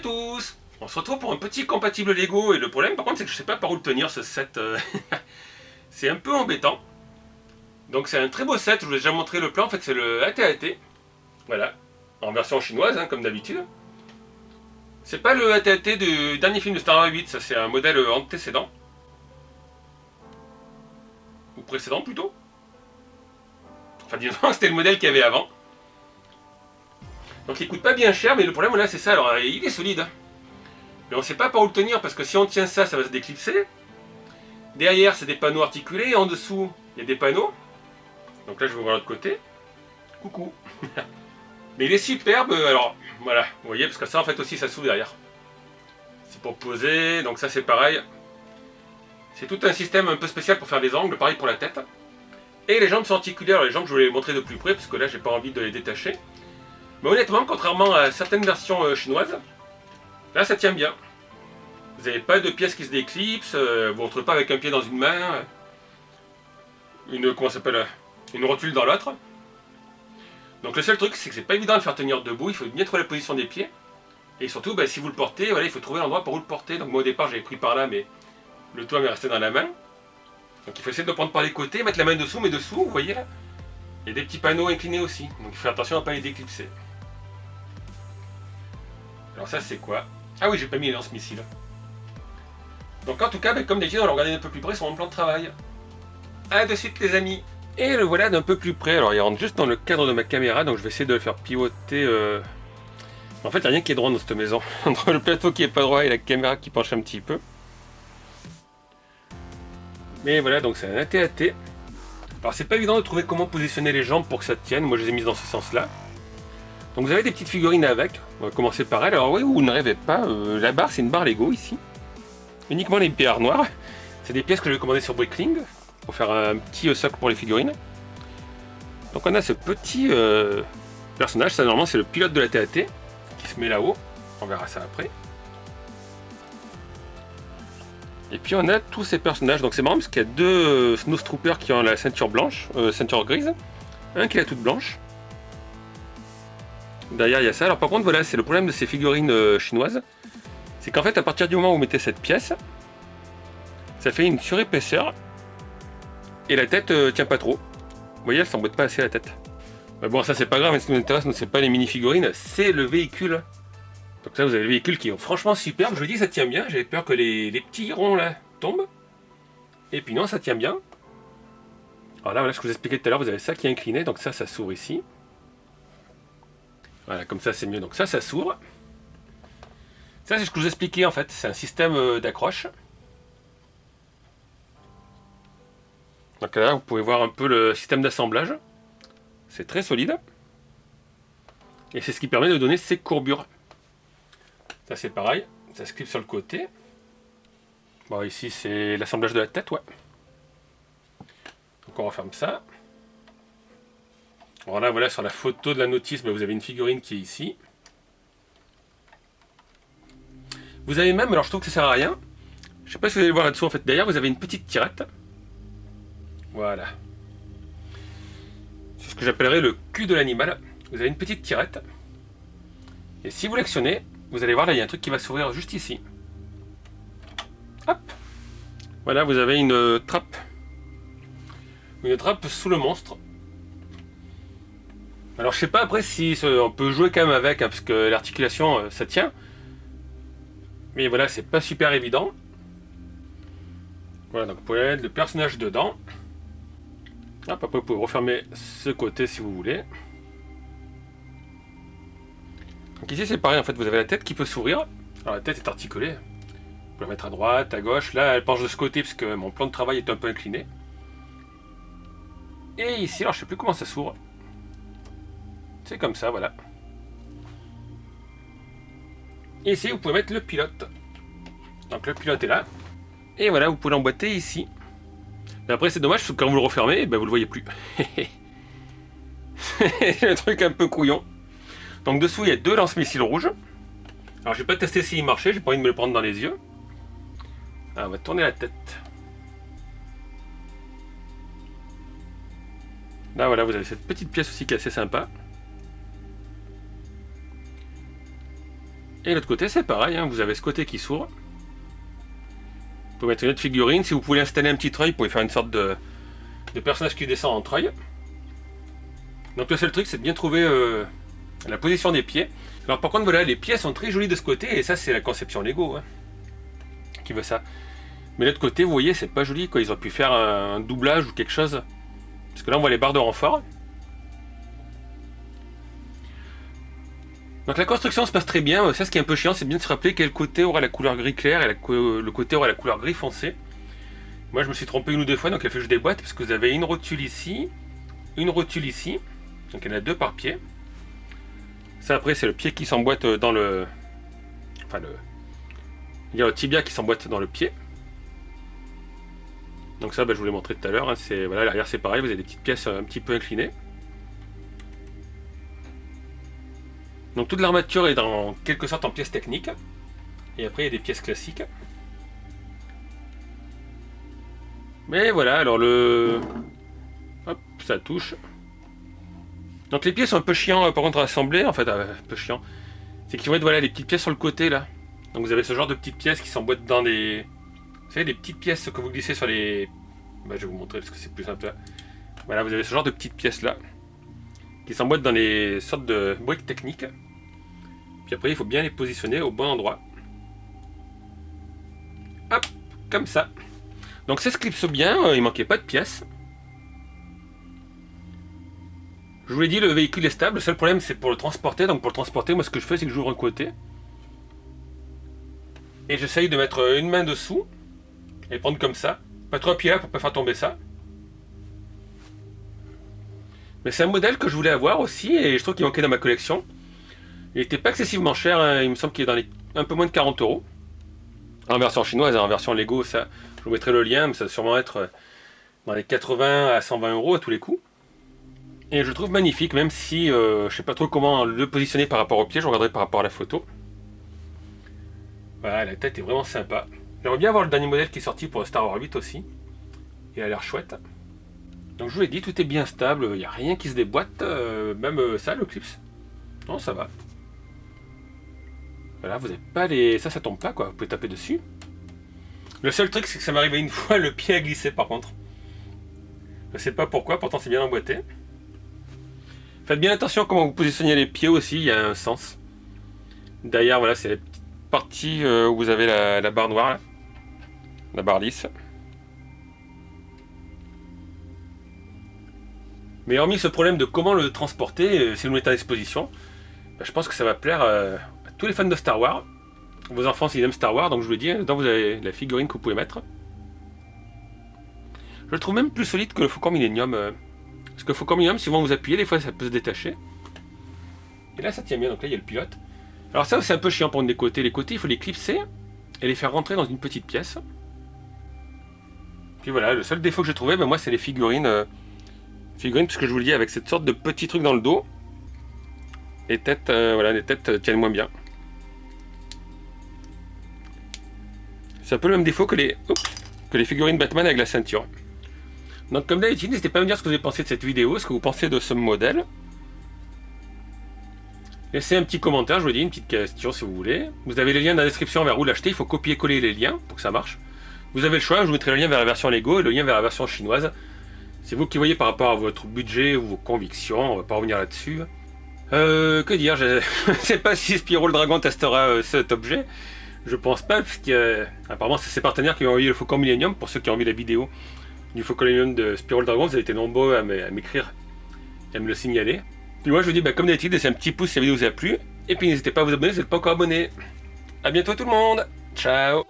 tous! On se retrouve pour un petit compatible Lego et le problème par contre c'est que je sais pas par où le tenir ce set. C'est un peu embêtant. Donc c'est un très beau set, je vous ai déjà montré le plan, en fait c'est le AT-AT. Voilà, en version chinoise comme d'habitude. C'est pas le AT-AT du dernier film de Star Wars 8, ça c'est un modèle antécédent. Ou précédent plutôt. Enfin disons c'était le modèle qu'il y avait avant. Donc il coûte pas bien cher, mais le problème là c'est ça, alors il est solide. Mais on sait pas par où le tenir parce que si on tient ça, ça va se déclipser. Derrière c'est des panneaux articulés, en dessous il y a des panneaux. Donc là je vais voir l'autre côté. Coucou. Mais il est superbe, alors voilà, vous voyez, parce que ça en fait aussi ça s'ouvre derrière. C'est pour poser, donc ça c'est pareil. C'est tout un système un peu spécial pour faire des angles, pareil pour la tête. Et les jambes sont articulées, alors les jambes je vais les montrer de plus près parce que là j'ai pas envie de les détacher. Mais honnêtement, contrairement à certaines versions chinoises, là ça tient bien. Vous n'avez pas de pièces qui se déclipsent, vous ne rentrez pas avec un pied dans une main, comment s'appelle, une rotule dans l'autre. Donc le seul truc c'est que c'est pas évident de le faire tenir debout, il faut bien trouver la position des pieds. Et surtout si vous le portez, voilà, il faut trouver l'endroit pour où le porter. Donc moi au départ j'avais pris par là mais le toit m'est resté dans la main. Donc il faut essayer de le prendre par les côtés, mettre la main dessous, mais dessous, vous voyez là, il y a des petits panneaux inclinés aussi. Donc il faut faire attention à ne pas les déclipser. Alors ça c'est quoi? Ah oui, j'ai pas mis les lance-missiles. Donc en tout cas, comme d'habitude, on va regarder un peu plus près sur mon plan de travail. A de suite les amis. Et le voilà d'un peu plus près. Alors il rentre juste dans le cadre de ma caméra, donc je vais essayer de le faire pivoter. En fait, il n'y a rien qui est droit dans cette maison. Entre le plateau qui est pas droit et la caméra qui penche un petit peu. Mais voilà, donc c'est un AT-AT. Alors c'est pas évident de trouver comment positionner les jambes pour que ça tienne. Moi je les ai mises dans ce sens-là. Donc vous avez des petites figurines avec. On va commencer par elle. Alors oui, vous ne rêvez pas, la barre c'est une barre Lego ici. Uniquement les pierres noires. C'est des pièces que je vais commander sur Bricklink pour faire un petit socle pour les figurines. Donc on a ce petit personnage, ça normalement c'est le pilote de la TAT qui se met là-haut. On verra ça après. Et puis on a tous ces personnages. Donc c'est marrant parce qu'il y a deux Snowtroopers qui ont la ceinture blanche, ceinture grise. Un qui est la toute blanche. Derrière il y a ça. Alors par contre voilà, c'est le problème de ces figurines chinoises. C'est qu'en fait à partir du moment où vous mettez cette pièce, ça fait une surépaisseur. Et la tête tient pas trop. Vous voyez, elle s'embête pas assez la tête. Mais bon, ça c'est pas grave, mais ce qui nous intéresse, c'est pas les mini-figurines, c'est le véhicule. Donc là, vous avez le véhicule qui est franchement superbe. Je vous dis, ça tient bien. J'avais peur que les petits ronds là tombent. Et puis non, ça tient bien. Alors là, voilà ce que je vous expliquais tout à l'heure. Vous avez ça qui est incliné, donc ça s'ouvre ici. Voilà, comme ça c'est mieux. Donc ça s'ouvre. Ça, c'est ce que je vous expliquais en fait. C'est un système d'accroche. Donc là, vous pouvez voir un peu le système d'assemblage. C'est très solide. Et c'est ce qui permet de donner ces courbures. Ça c'est pareil, ça se clip sur le côté. Bon, ici c'est l'assemblage de la tête, ouais. Donc on referme ça. Voilà, voilà, sur la photo de la notice, vous avez une figurine qui est ici. Vous avez même, alors je trouve que ça sert à rien. Je sais pas si vous allez le voir là-dessous, en fait, derrière vous avez une petite tirette. Voilà. C'est ce que j'appellerais le cul de l'animal. Vous avez une petite tirette. Et si vous l'actionnez, vous allez voir là, il y a un truc qui va s'ouvrir juste ici. Hop. Voilà, vous avez une trappe. Une trappe sous le monstre. Alors je sais pas après si on peut jouer quand même avec, parce que l'articulation ça tient. Mais voilà, c'est pas super évident. Voilà, donc vous pouvez mettre le personnage dedans. Hop, après vous pouvez refermer ce côté si vous voulez. Donc ici c'est pareil, en fait vous avez la tête qui peut s'ouvrir. Alors la tête est articulée. Vous pouvez la mettre à droite, à gauche. Là elle penche de ce côté parce que mon plan de travail est un peu incliné. Et ici, alors je sais plus comment ça s'ouvre. C'est comme ça, voilà. Et ici vous pouvez mettre le pilote. Donc le pilote est là. Et voilà, vous pouvez l'emboîter ici. Mais après c'est dommage parce que quand vous le refermez, vous le voyez plus. C'est un truc un peu couillon. Donc dessous il y a deux lance-missiles rouges. Alors je vais pas tester s'il marchait, j'ai pas envie de me le prendre dans les yeux. Alors, on va tourner la tête. Là voilà, vous avez cette petite pièce aussi qui est assez sympa. Et l'autre côté, c'est pareil, hein, vous avez ce côté qui s'ouvre. Vous pouvez mettre une autre figurine. Si vous pouvez installer un petit treuil, vous pouvez faire une sorte de personnage qui descend en treuil. Donc le seul truc, c'est de bien trouver la position des pieds. Alors par contre, voilà, les pieds sont très jolis de ce côté, et ça, c'est la conception Lego, hein, qui veut ça. Mais de l'autre côté, vous voyez, c'est pas joli, quoi. Ils auraient pu faire un doublage ou quelque chose. Parce que là, on voit les barres de renfort. Donc la construction se passe très bien. Ça, ce qui est un peu chiant, c'est bien de se rappeler quel côté aura la couleur gris clair et le côté aura la couleur gris foncé. Moi, je me suis trompé une ou deux fois, donc il a fait que je déboîte, parce que vous avez une rotule ici, une rotule ici. Donc il y en a 2 par pied. Ça, après, c'est le pied qui s'emboîte dans le... Enfin, il y a le tibia qui s'emboîte dans le pied. Donc ça, je vous l'ai montré tout à l'heure. Hein, voilà, l'arrière, c'est pareil, vous avez des petites pièces un petit peu inclinées. Donc toute l'armature est en quelque sorte en pièces techniques. Et après il y a des pièces classiques. Mais voilà, alors hop, ça touche. Donc les pieds sont un peu chiants par contre à assembler, en fait, un peu chiant. C'est qu'ils vont être, voilà, les petites pièces sur le côté là. Donc vous avez ce genre de petites pièces qui s'emboîtent dans des... Vous savez, des petites pièces que vous glissez sur les... je vais vous montrer parce que c'est plus simple là. Voilà, vous avez ce genre de petites pièces là. Qui s'emboîtent dans les sortes de briques techniques. Puis après, il faut bien les positionner au bon endroit. Hop, comme ça. Donc ça se clipse bien, il manquait pas de pièces. Je vous l'ai dit, le véhicule est stable. Le seul problème, c'est pour le transporter. Donc pour le transporter, moi ce que je fais, c'est que j'ouvre un côté. Et j'essaye de mettre une main dessous. Et prendre comme ça. Pas trop appuyer là pour pas faire tomber ça. Mais c'est un modèle que je voulais avoir aussi, et je trouve qu'il manquait dans ma collection. Il n'était pas excessivement cher, hein. Il me semble qu'il est dans les un peu moins de 40 €. En version chinoise, en version Lego, ça, je vous mettrai le lien, mais ça va sûrement être dans les 80 à 120 € à tous les coups. Et je le trouve magnifique, même si je sais pas trop comment le positionner par rapport au pied, je regarderai par rapport à la photo. Voilà, la tête est vraiment sympa. J'aimerais bien avoir le dernier modèle qui est sorti pour Star Wars 8 aussi. Il a l'air chouette. Donc je vous l'ai dit, tout est bien stable, il n'y a rien qui se déboîte, même ça, le clips. Non, ça va. Voilà, vous n'avez pas les... Ça tombe pas, quoi, vous pouvez taper dessus. Le seul truc, c'est que ça m'est arrivé une fois, le pied a glissé par contre. Je sais pas pourquoi, pourtant c'est bien emboîté. Faites bien attention à comment vous positionnez les pieds aussi, il y a un sens. Derrière, voilà, c'est la petite partie où vous avez la barre noire, là. La barre lisse. Mais hormis ce problème de comment le transporter, si vous le mettez à disposition, je pense que ça va plaire à tous les fans de Star Wars. Vos enfants s'ils aiment Star Wars, donc je vous le dis, dedans vous avez la figurine que vous pouvez mettre. Je le trouve même plus solide que le Faucon Millenium. Parce que le Faucon Millenium, souvent vous appuyez, des fois ça peut se détacher. Et là ça tient bien, donc là il y a le pilote. Alors ça c'est un peu chiant pour des côtés. Les côtés il faut les clipser et les faire rentrer dans une petite pièce. Puis voilà, le seul défaut que j'ai trouvé, moi c'est les figurines. Figurines, parce que je vous le dis, avec cette sorte de petit truc dans le dos. Les têtes, voilà, les têtes tiennent moins bien. C'est un peu le même défaut que les figurines Batman avec la ceinture. Donc comme d'habitude, n'hésitez pas à me dire ce que vous avez pensé de cette vidéo, ce que vous pensez de ce modèle. Laissez un petit commentaire, je vous dis, une petite question si vous voulez. Vous avez les liens dans la description vers où l'acheter, il faut copier-coller les liens pour que ça marche. Vous avez le choix, je vous mettrai le lien vers la version Lego et le lien vers la version chinoise. C'est vous qui voyez par rapport à votre budget ou vos convictions, on va pas revenir là-dessus. Que dire, je ne sais pas si Spyro le Dragon testera cet objet. Je pense pas, parce que apparemment c'est ses partenaires qui ont envoyé le Faucon Millenium. Pour ceux qui ont vu la vidéo du Faucon Millenium de Spyro le Dragon, vous avez été nombreux à m'écrire et à me le signaler. Puis moi je vous dis, comme d'habitude, laissez un petit pouce si la vidéo vous a plu. Et puis n'hésitez pas à vous abonner si vous n'êtes pas encore abonné. A bientôt tout le monde, ciao.